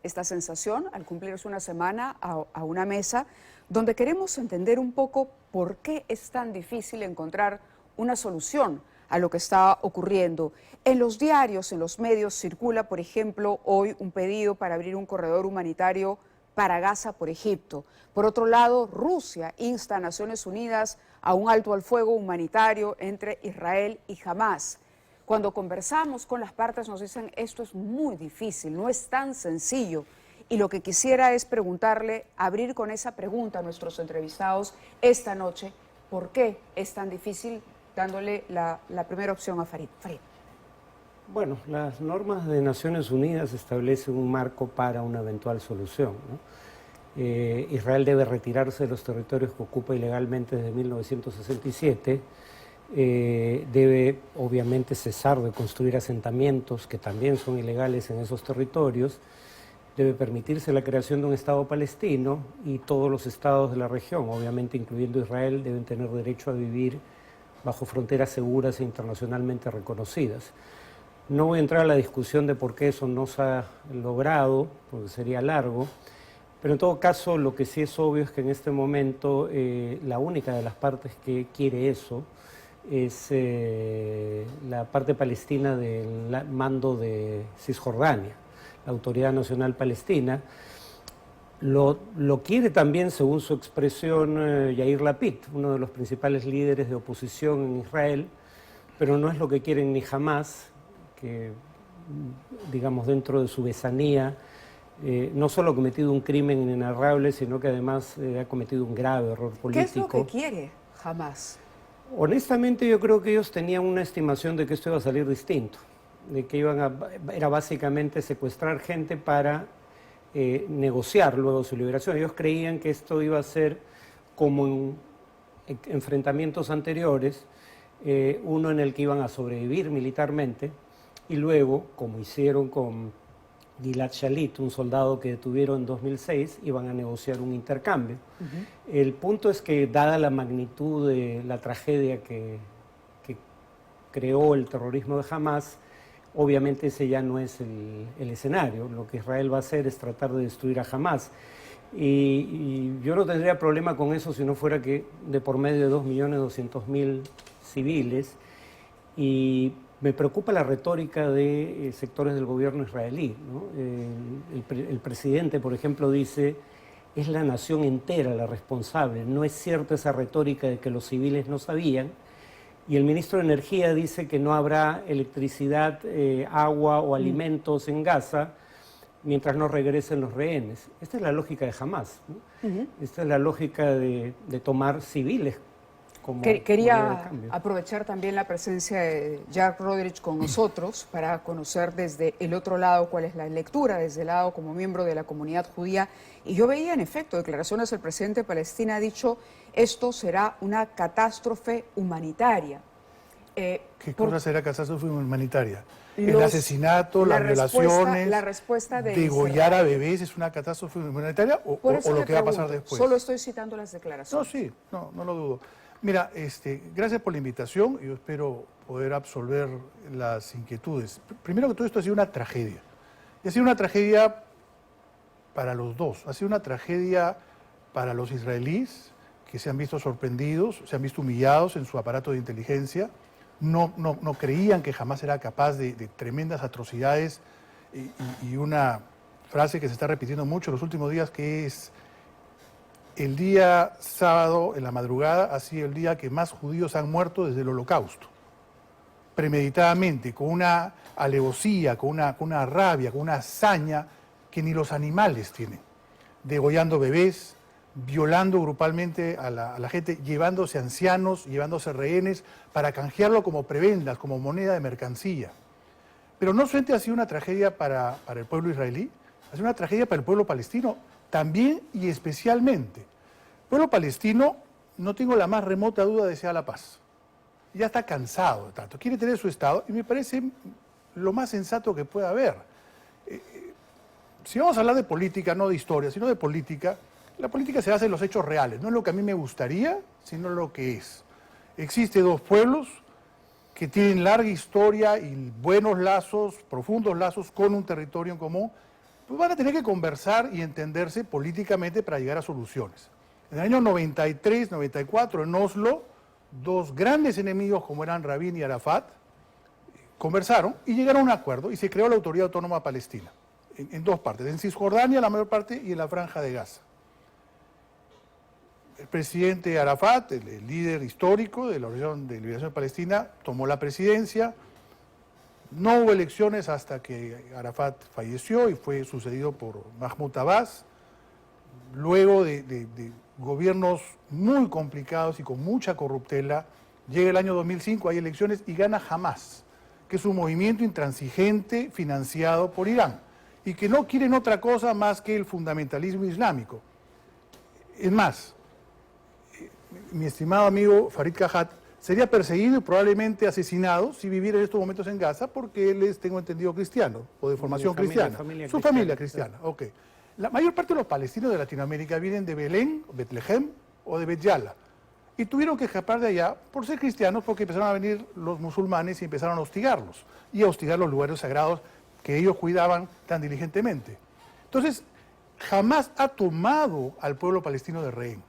esta sensación al cumplirse una semana a una mesa donde queremos entender un poco por qué es tan difícil encontrar una solución a lo que está ocurriendo. En los diarios, en los medios, circula, por ejemplo, hoy un pedido para abrir un corredor humanitario para Gaza por Egipto. Por otro lado, Rusia insta a Naciones Unidas a un alto al fuego humanitario entre Israel y Hamás. Cuando conversamos con las partes nos dicen esto es muy difícil, no es tan sencillo. Y lo que quisiera es preguntarle, abrir con esa pregunta a nuestros entrevistados esta noche, ¿por qué es tan difícil? Dándole la primera opción a Farid. Farid. Bueno, las normas de Naciones Unidas establecen un marco para una eventual solución, ¿no? Israel debe retirarse de los territorios que ocupa ilegalmente desde 1967, debe obviamente cesar de construir asentamientos que también son ilegales en esos territorios, debe permitirse la creación de un Estado palestino y todos los estados de la región, obviamente incluyendo Israel, deben tener derecho a vivir bajo fronteras seguras e internacionalmente reconocidas. No voy a entrar a la discusión de por qué eso no se ha logrado, porque sería largo, pero en todo caso lo que sí es obvio es que en este momento la única de las partes que quiere eso es la parte palestina del mando de Cisjordania, la Autoridad Nacional Palestina. Lo quiere también, según su expresión, Yair Lapid, uno de los principales líderes de oposición en Israel, pero no es lo que quieren ni Hamás, que, digamos, dentro de su besanía, no solo ha cometido un crimen inenarrable, sino que además ha cometido un grave error político. ¿Qué es lo que quiere Hamás? Honestamente, yo creo que ellos tenían una estimación de que esto iba a salir distinto, de que era básicamente secuestrar gente para negociar luego su liberación. Ellos creían que esto iba a ser como en enfrentamientos anteriores, uno en el que iban a sobrevivir militarmente y luego, como hicieron con Gilad Shalit, un soldado que detuvieron en 2006, iban a negociar un intercambio. El punto es que, dada la magnitud de la tragedia que creó el terrorismo de Hamás, obviamente ese ya no es el escenario. Lo que Israel va a hacer es tratar de destruir a Hamás. Y yo no tendría problema con eso si no fuera que de por medio de 2.200.000 civiles. Y me preocupa la retórica de sectores del gobierno israelí, ¿no? El presidente, por ejemplo, dice, es la nación entera la responsable. No es cierta esa retórica de que los civiles no sabían. Y el ministro de Energía dice que no habrá electricidad, agua o alimentos en Gaza mientras no regresen los rehenes. Esta es la lógica de Hamás, ¿no? Esta es la lógica de tomar civiles como Quería aprovechar también la presencia de Jack Roderick con nosotros para conocer desde el otro lado cuál es la lectura, desde el lado como miembro de la comunidad judía. Y yo veía, en efecto, declaraciones del presidente de Palestina ha dicho esto será una catástrofe humanitaria. ¿Qué cosa será catástrofe humanitaria? El asesinato, las violaciones, la respuesta de degollar Israel. a bebés es una catástrofe humanitaria o lo que va a pasar después. Solo estoy citando las declaraciones. No, sí, no lo dudo. Mira, gracias por la invitación. Yo espero poder absolver las inquietudes. Primero que todo, esto ha sido una tragedia. Y ha sido una tragedia para los dos. Ha sido una tragedia para los israelíes, que se han visto sorprendidos, se han visto humillados en su aparato de inteligencia. No creían que jamás era capaz de tremendas atrocidades. Y una frase que se está repitiendo mucho en los últimos días, que es: el día sábado, en la madrugada, ha sido el día que más judíos han muerto desde el Holocausto. Premeditadamente, con una alevosía, con una rabia, con una hazaña que ni los animales tienen. Degollando bebés, violando grupalmente a la gente, llevándose ancianos, llevándose rehenes, para canjearlo como prebendas, como moneda de mercancía. Pero no solamente ha sido una tragedia para el pueblo israelí, ha sido una tragedia para el pueblo palestino, también y especialmente. El pueblo palestino, no tengo la más remota duda de desear la paz. Ya está cansado de tanto, quiere tener su Estado y me parece lo más sensato que pueda haber. Si vamos a hablar de política, no de historia, sino de política, la política se basa en los hechos reales, no es lo que a mí me gustaría, sino lo que es. Existen dos pueblos que tienen larga historia y buenos lazos, profundos lazos con un territorio en común, pues van a tener que conversar y entenderse políticamente para llegar a soluciones. En el año 93, 94, en Oslo, dos grandes enemigos como eran Rabin y Arafat conversaron y llegaron a un acuerdo y se creó la Autoridad Autónoma Palestina, en dos partes, en Cisjordania la mayor parte y en la Franja de Gaza. El presidente Arafat, el líder histórico de la Organización de Liberación Palestina, tomó la presidencia. No hubo elecciones hasta que Arafat falleció y fue sucedido por Mahmoud Abbas. Luego de gobiernos muy complicados y con mucha corruptela, llega el año 2005, hay elecciones y gana Hamas, que es un movimiento intransigente financiado por Irán y que no quieren otra cosa más que el fundamentalismo islámico. Es más, mi estimado amigo Farid Kahat sería perseguido y probablemente asesinado si viviera en estos momentos en Gaza porque él es, tengo entendido, cristiano o de formación cristiana. Su familia cristiana, ok. La mayor parte de los palestinos de Latinoamérica vienen de Belén, Betlehem o de Bet Yala y tuvieron que escapar de allá por ser cristianos porque empezaron a venir los musulmanes y empezaron a hostigarlos y a hostigar los lugares sagrados que ellos cuidaban tan diligentemente. Entonces, jamás ha tomado al pueblo palestino de rehén.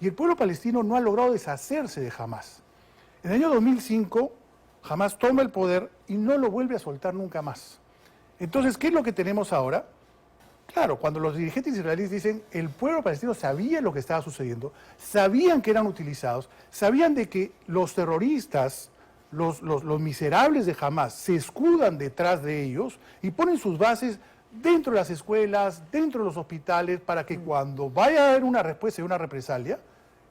Y el pueblo palestino no ha logrado deshacerse de Hamas. En el año 2005, Hamas toma el poder y no lo vuelve a soltar nunca más. Entonces, ¿qué es lo que tenemos ahora? Claro, cuando los dirigentes israelíes dicen el pueblo palestino sabía lo que estaba sucediendo, sabían que eran utilizados, sabían de que los terroristas, los miserables de Hamas, se escudan detrás de ellos y ponen sus bases dentro de las escuelas, dentro de los hospitales, para que cuando vaya a haber una respuesta y una represalia,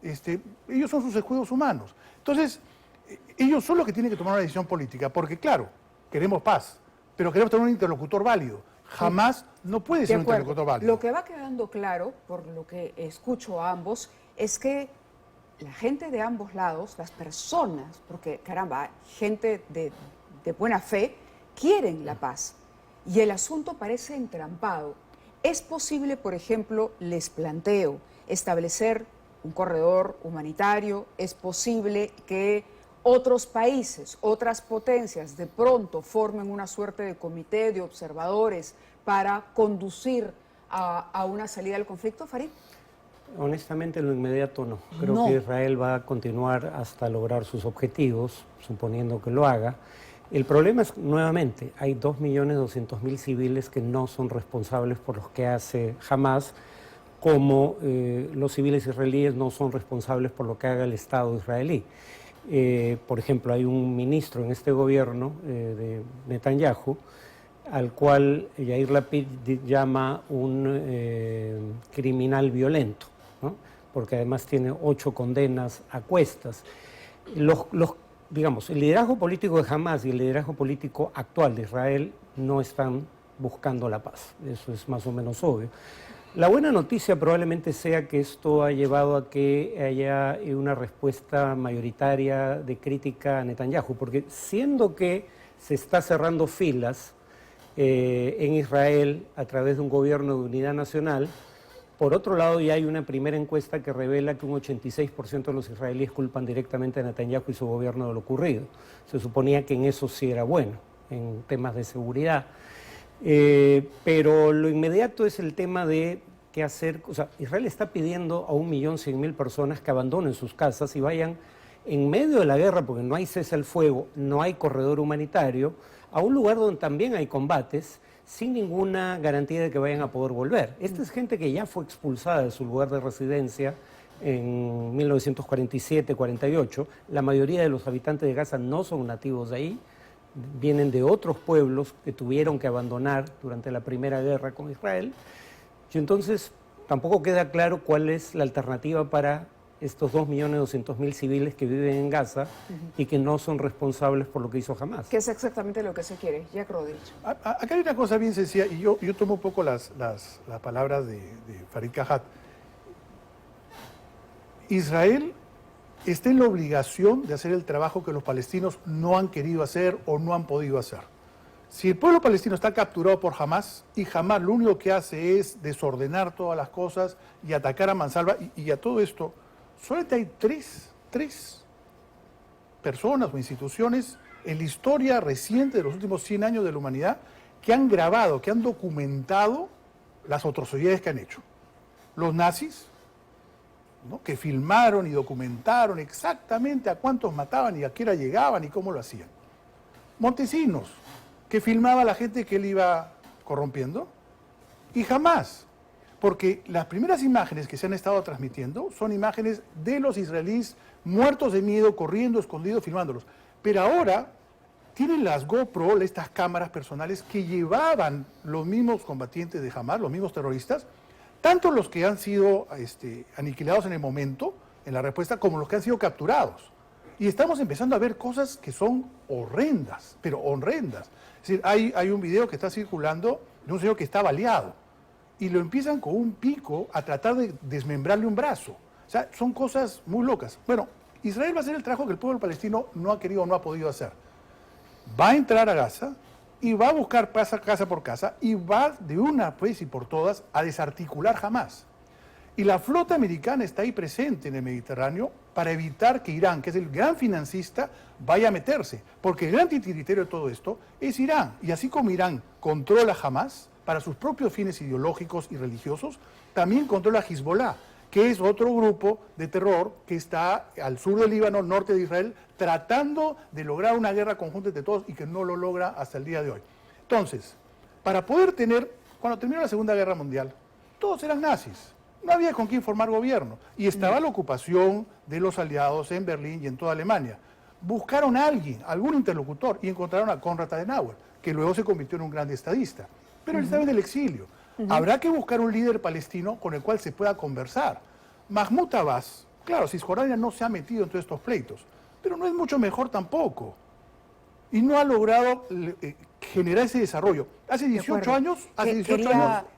ellos son sus escudos humanos. Entonces, ellos son los que tienen que tomar una decisión política, porque claro, queremos paz, pero queremos tener un interlocutor válido. Jamás no puede ser un interlocutor válido. Lo que va quedando claro, por lo que escucho a ambos, es que la gente de ambos lados, las personas, porque caramba, gente de buena fe, quieren la paz. Y el asunto parece entrampado. ¿Es posible, por ejemplo, les planteo, establecer un corredor humanitario? ¿Es posible que otros países, otras potencias, de pronto formen una suerte de comité de observadores para conducir a una salida del conflicto, Farid? Honestamente, en lo inmediato no. Creo que Israel va a continuar hasta lograr sus objetivos, suponiendo que lo haga. El problema es, nuevamente, hay 2.200.000 civiles que no son responsables por los que hace Hamas, como los civiles israelíes no son responsables por lo que haga el Estado israelí. Por ejemplo, hay un ministro en este gobierno de Netanyahu, al cual Yair Lapid llama un criminal violento, ¿no? Porque además tiene 8 condenas a cuestas. Digamos, el liderazgo político de Hamas y el liderazgo político actual de Israel no están buscando la paz. Eso es más o menos obvio. La buena noticia probablemente sea que esto ha llevado a que haya una respuesta mayoritaria de crítica a Netanyahu, porque siendo que se está cerrando filas en Israel a través de un gobierno de unidad nacional, por otro lado ya hay una primera encuesta que revela que un 86% de los israelíes culpan directamente a Netanyahu y su gobierno de lo ocurrido. Se suponía que en eso sí era bueno, en temas de seguridad. Pero lo inmediato es el tema de qué hacer. O sea, Israel está pidiendo a 1.100.000 personas que abandonen sus casas y vayan en medio de la guerra, porque no hay cese al fuego, no hay corredor humanitario, a un lugar donde también hay combates, sin ninguna garantía de que vayan a poder volver. Esta es gente que ya fue expulsada de su lugar de residencia en 1947-48. La mayoría de los habitantes de Gaza no son nativos de ahí, vienen de otros pueblos que tuvieron que abandonar durante la primera guerra con Israel. Y entonces tampoco queda claro cuál es la alternativa para estos 2.200.000 civiles que viven en Gaza y que no son responsables por lo que hizo Hamas. ¿Qué es exactamente lo que se quiere? Jack Rodríguez. Acá hay una cosa bien sencilla, y yo tomo un poco las palabras de Farid Kahat. Israel está en la obligación de hacer el trabajo que los palestinos no han querido hacer o no han podido hacer. Si el pueblo palestino está capturado por Hamas, y Hamas lo único que hace es desordenar todas las cosas y atacar a mansalva, y a todo esto, solamente hay tres personas o instituciones en la historia reciente de los últimos 100 años de la humanidad que han grabado, que han documentado las atrocidades que han hecho. Los nazis, ¿no?, que filmaron y documentaron exactamente a cuántos mataban y a qué hora llegaban y cómo lo hacían. Montesinos, que filmaba a la gente que él iba corrompiendo. Y jamás, porque las primeras imágenes que se han estado transmitiendo son imágenes de los israelíes muertos de miedo, corriendo, escondidos, filmándolos. Pero ahora tienen las GoPro, estas cámaras personales que llevaban los mismos combatientes de Hamas, los mismos terroristas, tanto los que han sido aniquilados en el momento, en la respuesta, como los que han sido capturados. Y estamos empezando a ver cosas que son horrendas, pero horrendas. Es decir, hay un video que está circulando de un señor que está baleado y lo empiezan con un pico a tratar de desmembrarle un brazo. O sea, son cosas muy locas. Bueno, Israel va a hacer el trabajo que el pueblo palestino no ha querido o no ha podido hacer. Va a entrar a Gaza y va a buscar casa por casa y va de una vez y por todas a desarticular Hamas. Y la flota americana está ahí presente en el Mediterráneo para evitar que Irán, que es el gran financista, vaya a meterse. Porque el gran titiriterio de todo esto es Irán. Y así como Irán controla Hamas para sus propios fines ideológicos y religiosos, también controla a Hezbollah, que es otro grupo de terror que está al sur del Líbano, norte de Israel, tratando de lograr una guerra conjunta entre todos y que no lo logra hasta el día de hoy. Entonces, para poder tener, cuando terminó la Segunda Guerra Mundial, todos eran nazis. No había con quién formar gobierno. Y estaba la ocupación de los aliados en Berlín y en toda Alemania. Buscaron a alguien, algún interlocutor, y encontraron a Konrad Adenauer, que luego se convirtió en un gran estadista. Pero él estaba en el exilio. Habrá que buscar un líder palestino con el cual se pueda conversar. Mahmoud Abbas, claro, Cisjordania no se ha metido en todos estos pleitos, pero no es mucho mejor tampoco. Y no ha logrado generar ese desarrollo. Hace 18 años...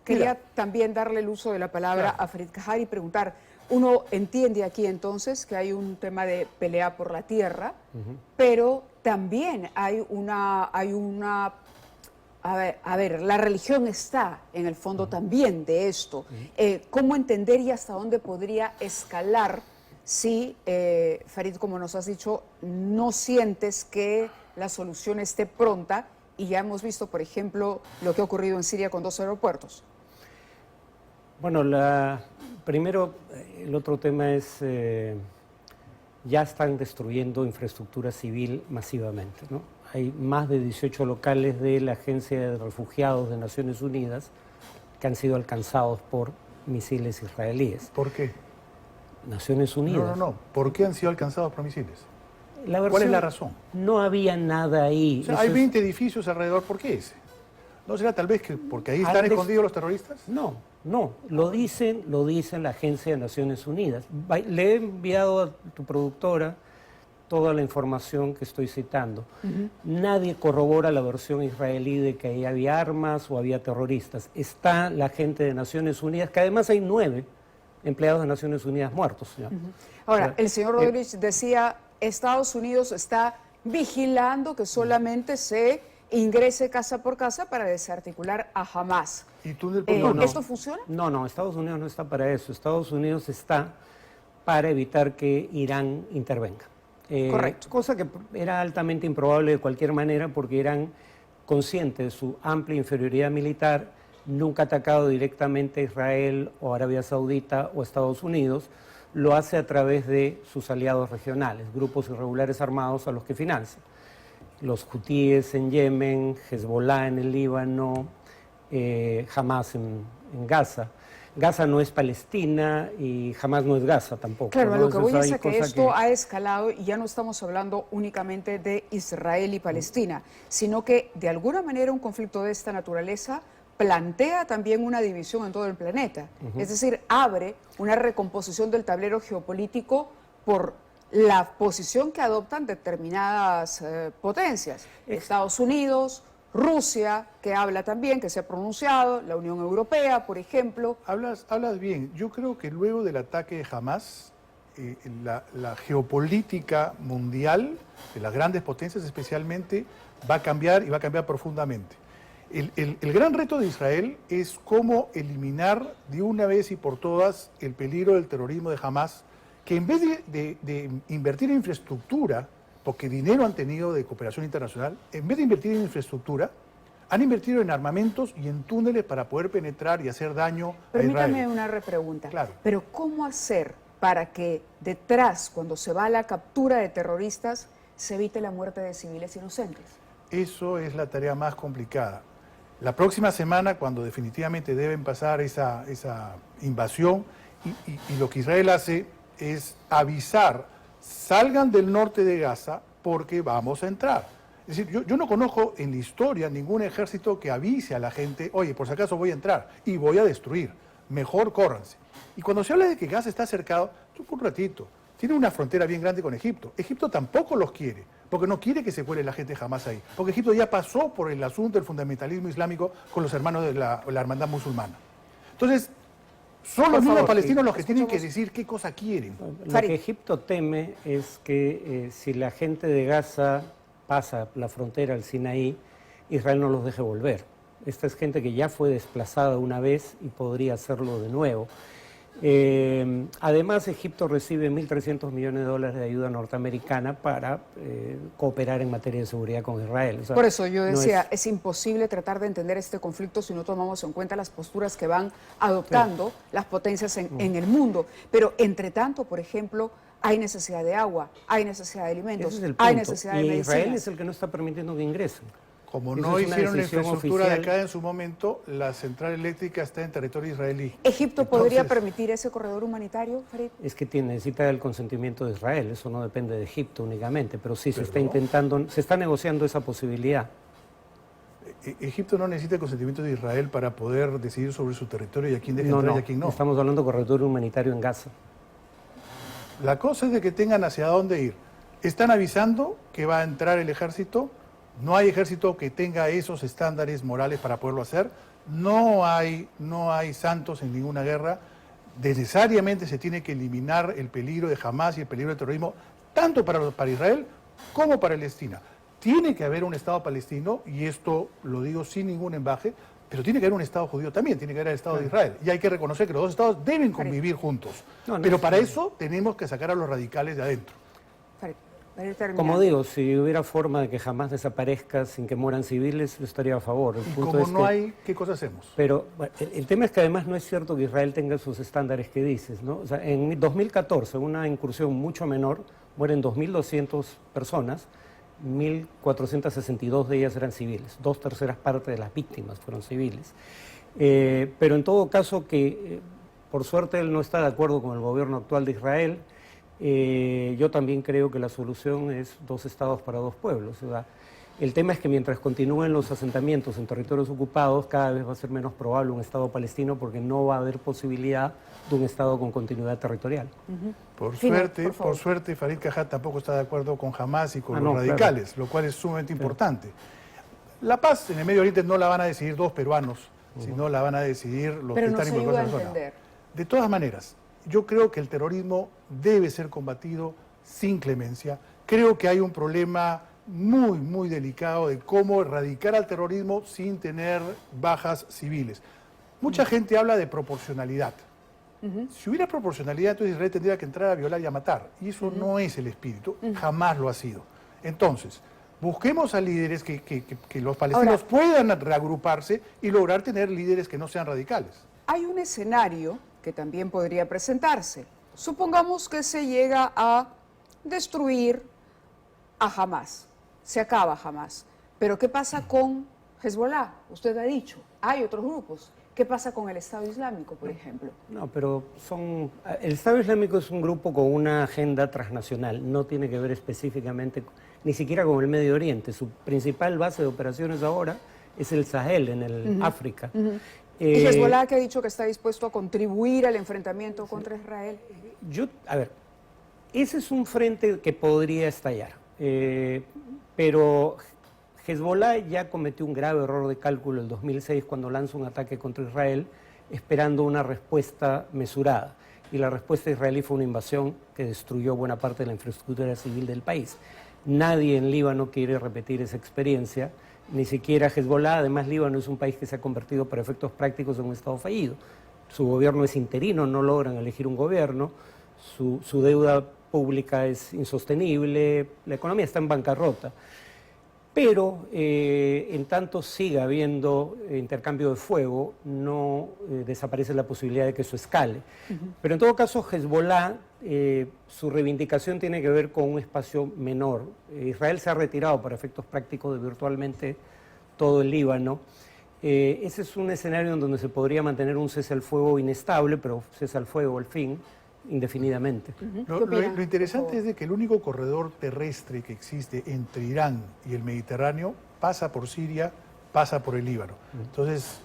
Quería también darle el uso de la palabra a Fareed Kahar y preguntar, uno entiende aquí entonces que hay un tema de pelea por la tierra, pero también hay una a ver, la religión está en el fondo también de esto. ¿Cómo entender y hasta dónde podría escalar si, Fareed, como nos has dicho, no sientes que la solución esté pronta? Y ya hemos visto, por ejemplo, lo que ha ocurrido en Siria con 2 aeropuertos. Bueno, primero, el otro tema es, ya están destruyendo infraestructura civil masivamente, ¿no? Hay más de 18 locales de la Agencia de Refugiados de Naciones Unidas que han sido alcanzados por misiles israelíes. ¿Por qué? Naciones Unidas. No. ¿Por qué han sido alcanzados por misiles? ¿Cuál es la razón? No había nada ahí. O sea, hay 20 edificios alrededor, ¿por qué ese? ¿No será tal vez que porque ahí están escondidos los terroristas? No, lo dicen la Agencia de Naciones Unidas. Le he enviado a tu productora toda la información que estoy citando. Nadie corrobora la versión israelí de que ahí había armas o había terroristas. Está la gente de Naciones Unidas, que además hay 9 empleados de Naciones Unidas muertos. ¿Ya? Ahora, el señor Rodríguez decía, Estados Unidos está vigilando que solamente se ingrese casa por casa para desarticular a Hamas. ¿Y tú ¿Esto funciona? No, Estados Unidos no está para eso. Estados Unidos está para evitar que Irán intervenga. Correcto. Cosa que era altamente improbable de cualquier manera porque Irán, consciente de su amplia inferioridad militar, nunca ha atacado directamente a Israel o Arabia Saudita o Estados Unidos, lo hace a través de sus aliados regionales, grupos irregulares armados a los que financia. Los hutíes en Yemen, Hezbollah en el Líbano, Hamas en Gaza. Gaza no es Palestina y Hamas no es Gaza tampoco. Claro, ¿no? lo que voy es a que esto ha escalado y ya no estamos hablando únicamente de Israel y Palestina, sino que de alguna manera un conflicto de esta naturaleza plantea también una división en todo el planeta. Es decir, abre una recomposición del tablero geopolítico por la posición que adoptan determinadas potencias. Estados Unidos, Rusia, que habla también, que se ha pronunciado, la Unión Europea, por ejemplo. Hablas bien. Yo creo que luego del ataque de Hamas, la geopolítica mundial, de las grandes potencias especialmente, va a cambiar y va a cambiar profundamente. El gran reto de Israel es cómo eliminar de una vez y por todas el peligro del terrorismo de Hamas, que en vez de invertir en infraestructura, porque dinero han tenido de cooperación internacional, en vez de invertir en infraestructura, Han invertido en armamentos y en túneles para poder penetrar y hacer daño a Israel. Permítame una repregunta. Claro. Pero ¿cómo hacer para que detrás, cuando se va a la captura de terroristas, se evite la muerte de civiles inocentes? Eso es la tarea más complicada. La próxima semana, cuando definitivamente deben pasar esa invasión, y lo que Israel hace es avisar, salgan del norte de Gaza porque vamos a entrar. Es decir, yo no conozco en la historia ningún ejército que avise a la gente, oye, por si acaso voy a entrar y voy a destruir, mejor córranse. Y cuando se habla de que Gaza está cercado, un ratito, tiene una frontera bien grande con Egipto. Egipto tampoco los quiere, porque no quiere que se cuele la gente jamás ahí. Porque Egipto ya pasó por el asunto del fundamentalismo islámico con los hermanos de la hermandad musulmana. Entonces, son los mismos palestinos los que tienen que decir qué cosa quieren. Lo que Egipto teme es que si la gente de Gaza pasa la frontera al Sinaí, Israel no los deje volver. Esta es gente que ya fue desplazada una vez y podría hacerlo de nuevo. Además, Egipto recibe 1.300 millones de dólares de ayuda norteamericana para cooperar en materia de seguridad con Israel. O sea, por eso yo decía, no es imposible tratar de entender este conflicto si no tomamos en cuenta las posturas que van adoptando las potencias en el mundo. Pero, entre tanto, por ejemplo, hay necesidad de agua, hay necesidad de alimentos, ese es el hay punto. necesidad de Y medicinas. Israel es el que no está permitiendo que ingresen. Como Eso no es una hicieron la decisión infraestructura oficial. de acá en su momento, la central eléctrica está en territorio israelí. ¿Egipto podría Entonces, permitir ese corredor humanitario, Farid? Es que necesita el consentimiento de Israel, eso no depende de Egipto únicamente, pero sí se Pero está intentando, se está negociando esa posibilidad. Egipto no necesita el consentimiento de Israel para poder decidir sobre su territorio y a quién deja entrar y a quién no. Estamos hablando de corredor humanitario en Gaza. La cosa es de que tengan hacia dónde ir. Están avisando que va a entrar el ejército. No hay ejército que tenga esos estándares morales para poderlo hacer. No hay santos en ninguna guerra. Necesariamente se tiene que eliminar el peligro de Hamás y el peligro del terrorismo, tanto para Israel como para Palestina. Tiene que haber un Estado palestino, y esto lo digo sin ningún embaje, pero tiene que haber un Estado judío también, tiene que haber el Estado de Israel. Y hay que reconocer que los dos Estados deben convivir juntos. Pero para eso tenemos que sacar a los radicales de adentro. Como digo, si hubiera forma de que jamás desaparezca sin que mueran civiles, yo estaría a favor. Y como no hay, ¿qué cosa hacemos? Pero bueno, el tema es que además no es cierto que Israel tenga esos estándares que dices, ¿no? O sea, en 2014, una incursión mucho menor, mueren 2.200 personas, 1.462 de ellas eran civiles, 2/3 partes de las víctimas fueron civiles. Pero en todo caso que, por suerte, él no está de acuerdo con el gobierno actual de Israel. Yo también creo que la solución es 2 estados para 2 pueblos. O sea, el tema es que mientras continúen los asentamientos en territorios ocupados, cada vez va a ser menos probable un estado palestino porque no va a haber posibilidad de un estado con continuidad territorial. Por suerte, Farid Kajat tampoco está de acuerdo con Hamás y con los radicales, lo cual es sumamente importante. La paz en el Medio Oriente no la van a decidir 2 peruanos, sino la van a decidir los que están involucrados en la zona. De todas maneras, yo creo que el terrorismo debe ser combatido sin clemencia. Creo que hay un problema muy, muy delicado de cómo erradicar al terrorismo sin tener bajas civiles. Mucha gente habla de proporcionalidad. Si hubiera proporcionalidad, entonces Israel tendría que entrar a violar y a matar. Y eso no es el espíritu, jamás lo ha sido. Entonces, busquemos a líderes que los palestinos puedan reagruparse y lograr tener líderes que no sean radicales. Hay un escenario que también podría presentarse. Supongamos que se llega a destruir a Hamás, se acaba Hamás. Pero ¿qué pasa con Hezbollah? Usted ha dicho, hay otros grupos. ¿Qué pasa con el Estado Islámico, por ejemplo? No, pero el Estado Islámico es un grupo con una agenda transnacional, no tiene que ver específicamente, ni siquiera con el Medio Oriente. Su principal base de operaciones ahora es el Sahel, en el África. ¿Y Hezbollah que ha dicho que está dispuesto a contribuir al enfrentamiento contra Israel? A ver, ese es un frente que podría estallar, pero Hezbollah ya cometió un grave error de cálculo en el 2006 cuando lanzó un ataque contra Israel esperando una respuesta mesurada. Y la respuesta israelí fue una invasión que destruyó buena parte de la infraestructura civil del país. Nadie en Líbano quiere repetir esa experiencia, ni siquiera Hezbollah. Además, Líbano es un país que se ha convertido para efectos prácticos en un Estado fallido. Su gobierno es interino, no logran elegir un gobierno, su deuda pública es insostenible, la economía está en bancarrota. Pero en tanto siga habiendo intercambio de fuego, no desaparece la posibilidad de que eso escale. Pero en todo caso, Hezbollah, su reivindicación tiene que ver con un espacio menor. Israel se ha retirado para efectos prácticos de virtualmente todo el Líbano. Ese es un escenario en donde se podría mantener un cese al fuego inestable, pero cese al fuego al fin, indefinidamente. Lo interesante es de que el único corredor terrestre que existe entre Irán y el Mediterráneo pasa por Siria, pasa por el Líbano. Entonces,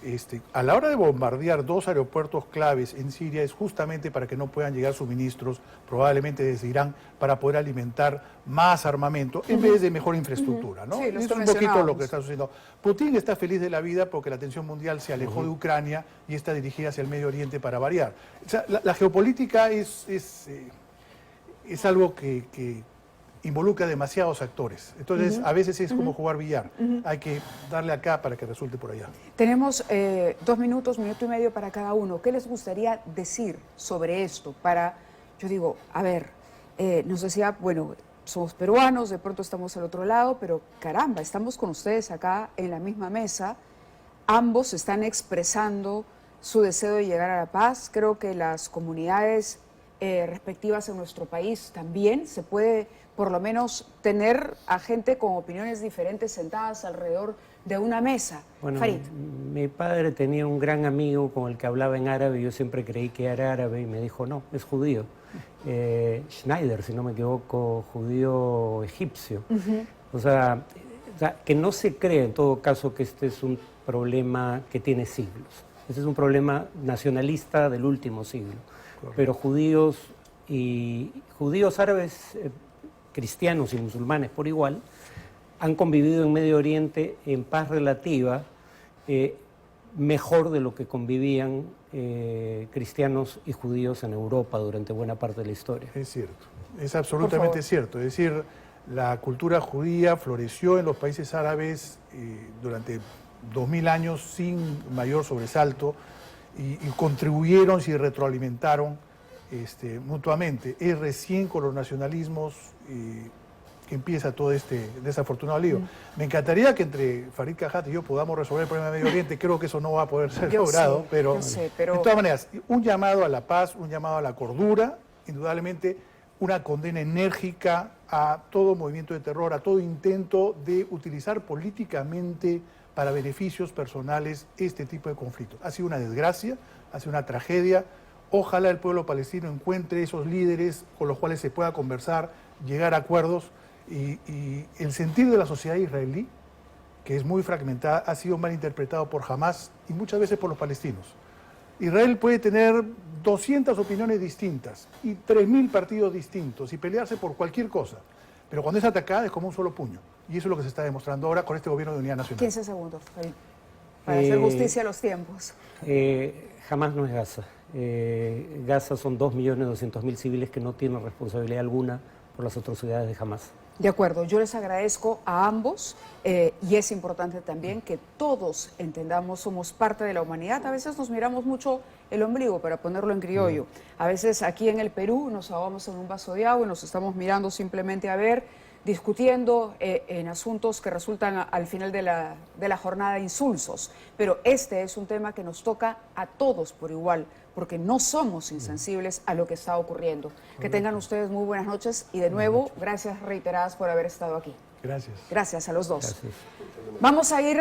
a la hora de bombardear dos aeropuertos claves en Siria es justamente para que no puedan llegar suministros, probablemente desde Irán, para poder alimentar más armamento en vez de mejor infraestructura, ¿no? Sí, Eso es un poquito lo que está sucediendo. Putin está feliz de la vida porque la atención mundial se alejó de Ucrania y está dirigida hacia el Medio Oriente para variar. O sea, la geopolítica es algo que involucra demasiados actores. Entonces, a veces es como jugar billar. Hay que darle acá para que resulte por allá. Tenemos 2 minutos, minuto y medio para cada uno. ¿Qué les gustaría decir sobre esto? Yo digo, a ver, nos decía, bueno, somos peruanos, de pronto estamos al otro lado, pero caramba, estamos con ustedes acá en la misma mesa. Ambos están expresando su deseo de llegar a la paz. Creo que las comunidades respectivas en nuestro país también se puede por lo menos tener a gente con opiniones diferentes sentadas alrededor de una mesa. Bueno, Farid. mi padre tenía un gran amigo con el que hablaba en árabe, yo siempre creí que era árabe y me dijo, no, es judío. Schneider, si no me equivoco, judío egipcio. O sea, que no se cree en todo caso que este es un problema que tiene siglos. Este es un problema nacionalista del último siglo. Correcto. Pero judíos árabes, cristianos y musulmanes por igual, han convivido en Medio Oriente en paz relativa, mejor de lo que convivían cristianos y judíos en Europa durante buena parte de la historia. Es cierto, es absolutamente cierto. Es decir, la cultura judía floreció en los países árabes durante 2000 años sin mayor sobresalto y contribuyeron y retroalimentaron mutuamente. Es recién con los nacionalismos que empieza todo este desafortunado lío. Me encantaría que entre Farid Cajat y yo podamos resolver el problema de Medio Oriente. Creo que eso no va a poder ser logrado, pero de todas maneras, un llamado a la paz, un llamado a la cordura, indudablemente una condena enérgica a todo movimiento de terror, a todo intento de utilizar políticamente para beneficios personales este tipo de conflictos. Ha sido una desgracia, ha sido una tragedia. Ojalá el pueblo palestino encuentre esos líderes con los cuales se pueda conversar, llegar a acuerdos y el sentir de la sociedad israelí, que es muy fragmentada, ha sido mal interpretado por Hamás y muchas veces por los palestinos. Israel puede tener 200 opiniones distintas y 3000 partidos distintos y pelearse por cualquier cosa, pero cuando es atacada es como un solo puño y eso es lo que se está demostrando ahora con este gobierno de unidad nacional. 15 segundos, Farid, para hacer justicia a los tiempos. Jamás no es Gaza. Gaza son 2.200.000 civiles que no tienen responsabilidad alguna por las atrocidades de Hamás. De acuerdo, yo les agradezco a ambos y es importante también que todos entendamos, somos parte de la humanidad. A veces nos miramos mucho el ombligo, para ponerlo en criollo. A veces aquí en el Perú nos ahogamos en un vaso de agua y nos estamos mirando simplemente a ver, discutiendo en asuntos que resultan al final de la jornada insulsos. Pero este es un tema que nos toca a todos por igual, porque no somos insensibles a lo que está ocurriendo. Que tengan ustedes muy buenas noches y de nuevo, gracias reiteradas por haber estado aquí. Gracias. Gracias a los dos. Gracias. Vamos a ir